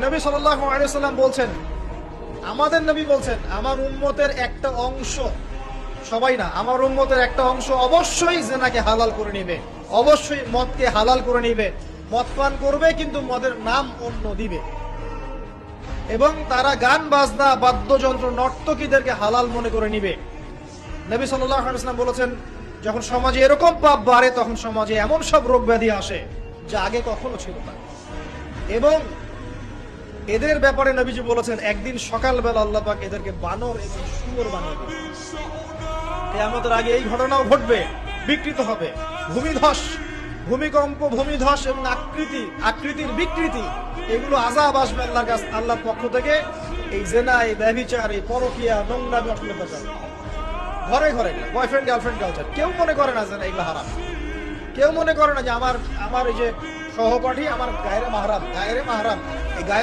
নবী সাল্লাল্লাহু আলাইহি ওয়াসাল্লাম বলছেন, আমাদের নবী বলছেন, আমার উম্মতের একটা অংশ, সবাই না, আমার উম্মতের একটা অংশ অবশ্যই জিনাকে হালাল করে নেবে, অবশ্যই মদকে হালাল করে নেবে, মদ পান করবে কিন্তু মদের নাম অন্য দিবে, এবং তারা গান বাজনা বাদ্যযন্ত্র নর্তকীদেরকে হালাল মনে করে নিবে। নবী সাল্লাল্লাহু আলাইহি ওয়াসাল্লাম বলেছেন, যখন সমাজে এরকম পাপ বাড়ে তখন সমাজে এমন সব রোগ ব্যাধি আসে যা আগে কখনো ছিল না। এবং এদের ব্যাপারে নবীজি বলেছেন, একদিন সকালবেলা আল্লাহ পাক এদেরকে বানর এবং শুয়োর বানিয়ে দেবেন। কিয়ামতের আগে এই ঘটনাও ঘটবে, বিকৃত হবে। ভূমিধস, ভূমিকম্প, ভূমিধস এবং আকৃতির বিকৃতি, এগুলো আযাব আসবে আল্লাহর কাছে, আল্লাহর পক্ষ থেকে। এই জেনা, এই ব্যভিচার, এই পরকীয়া, নোংরামি, অশ্লীলতা, ঘরে ঘরে বয়ফ্রেন্ড গার্লফ্রেন্ড কালচার, কেউ মনে করে না যে এগুলো হারাম। কেউ মনে করে না যে আমার এই যে সহপাঠী আমার গায়ের মাহরাম, এই গায়ের